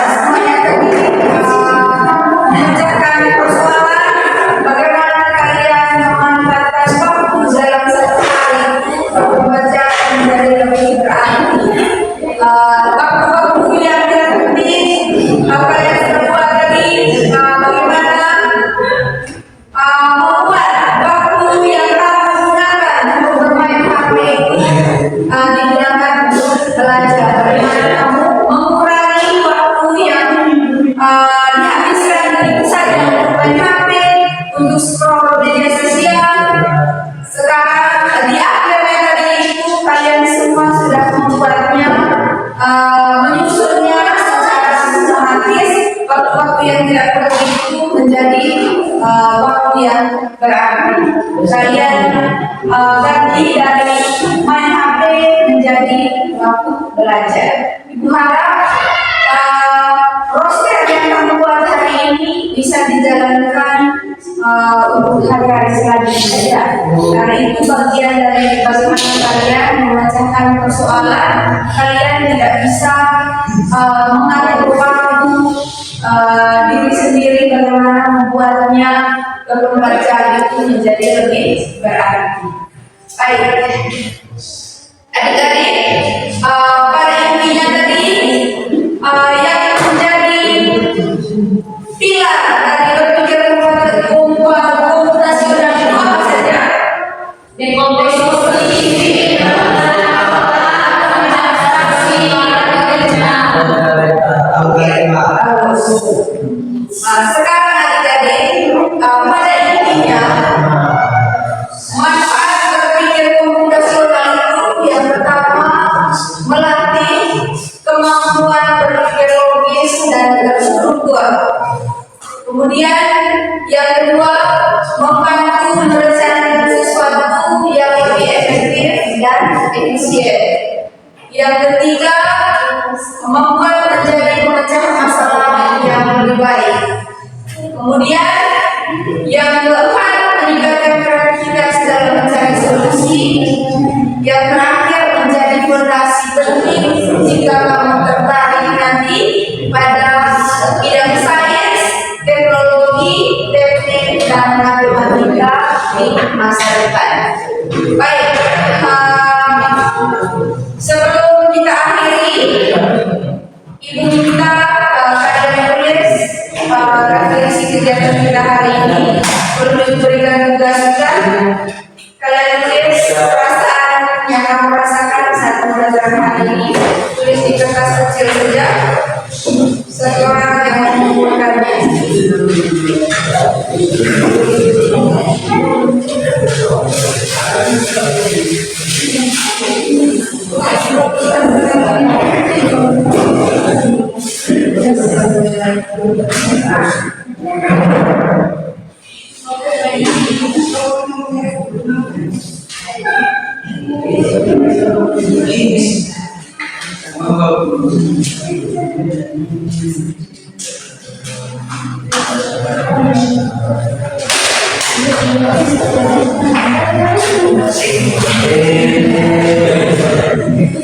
Semuanya tadi mengerjakan persoalan bagaimana kalian memanfaatkan waktu dalam satu hari untuk membaca menjadi lebih berarti. Waktu-waktu yang tidak penting, apa yang sudah buat tadi, bagaimana membuat waktu yang kamu gunakan untuk bermain HP digunakan untuk belajar. Bagaimana kamu mengurangi waktu yang dihabiskan begitu saja untuk bermain HP, untuk scroll media sosial. Sekarang di akhir metode itu kalian semua sudah membuatnya, menyusunnya secara sistematis. Waktu-waktu yang tidak perlu itu menjadi waktu yang berarti. Kalian ganti dari main HP menjadi waktu belajar. Ibu harap roster yang kamu buat hari ini bisa dijalankan untuk hari-hari selanjutnya ya. Karena itu bagian dari bagaimana kalian memecahkan persoalan. Kalian tidak bisa mengatur waktu diri sendiri bagaimana membuatnya membaca itu menjadi lebih berarti. Baik, adik-adik, pada intinya tadi yang menjadi pilar dari berpikir komputasional itu apa saja? Dekomposisi, sekarang adik-adik, pada intinya manfaat berpikir komputasional itu yang pertama melatih kemampuan berpikir logis dan terstruktur. Kemudian yang kedua membantu merencanakan sesuatu yang lebih efektif dan efisien. Yang ketiga membuat menjadi pemecah masalah yang lebih baik. Kemudian yang keempat meningkatkan kreativitas dalam mencari solusi. Yang terakhir menjadi fondasi penting jika kamu tertarik nanti pada bidang sains, teknologi, teknik, dan matematika di masa depan. Baik, sebelum kita akhiri, Ibu minta kalian tulis referensi kegiatan kita hari ini. Perlu diberikan tugas-tugas. Kalian tulis perasaan yang kamu rasakan saat pembelajaran hari ini. Tulis di kertas kecil saja. Seorang yang mengumpulkannya.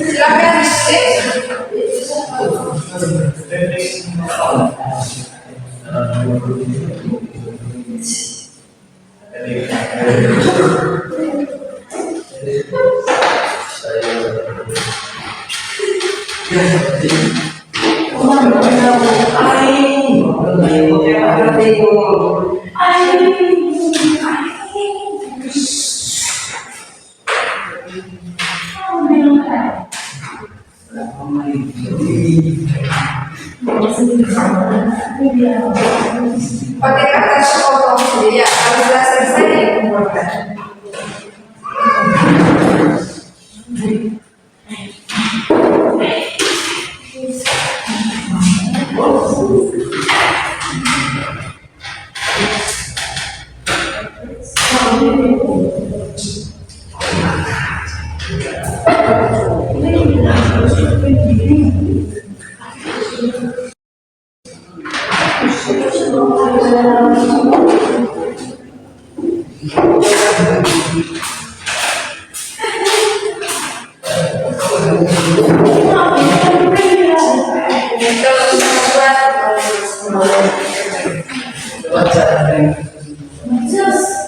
Silakan pakai kata sepotong ya, kalau sudah selesai dikumpulkan.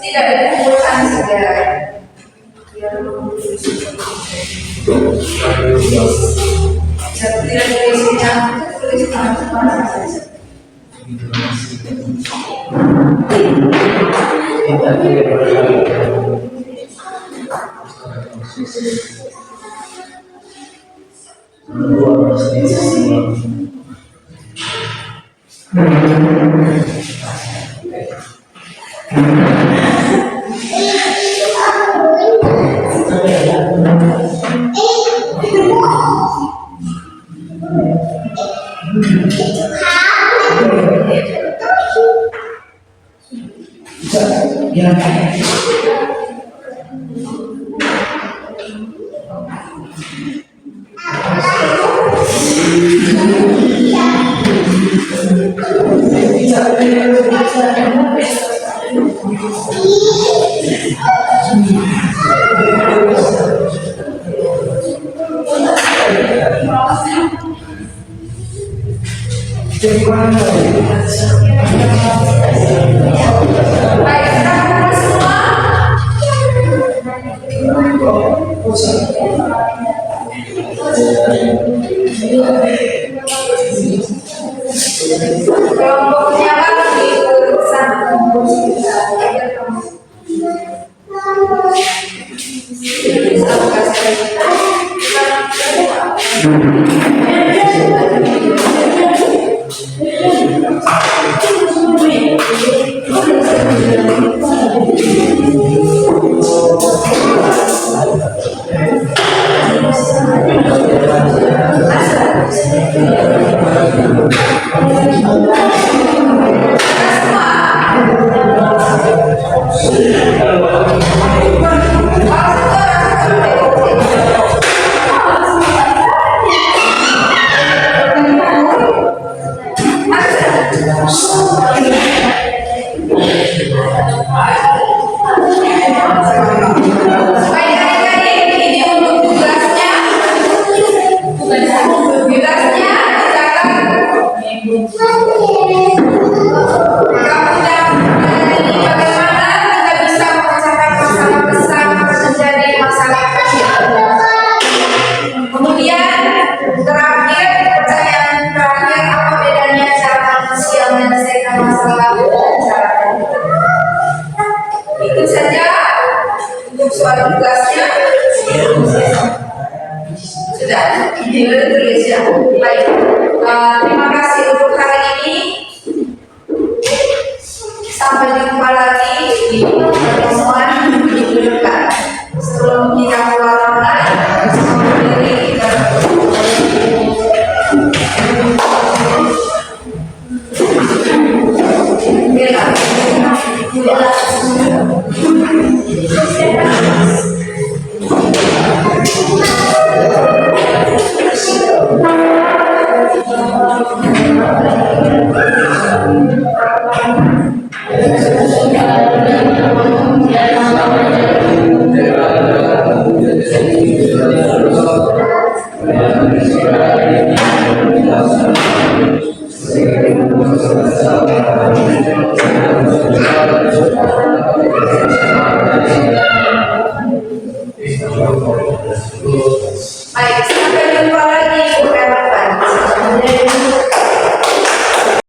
Tidak dikumpulkan saja. Tidak tulisnya, tulis tangan saja. Baik, kita semua. Kelompoknya lagi sana. soal tugasnya? Sudah, ini udah tulis ya. Baik, terima kasih untuk hari ini. Sampai jumpa lagi di pertemuan minggu depan. Sebelum kita keluar online, sebelum diri kita Terus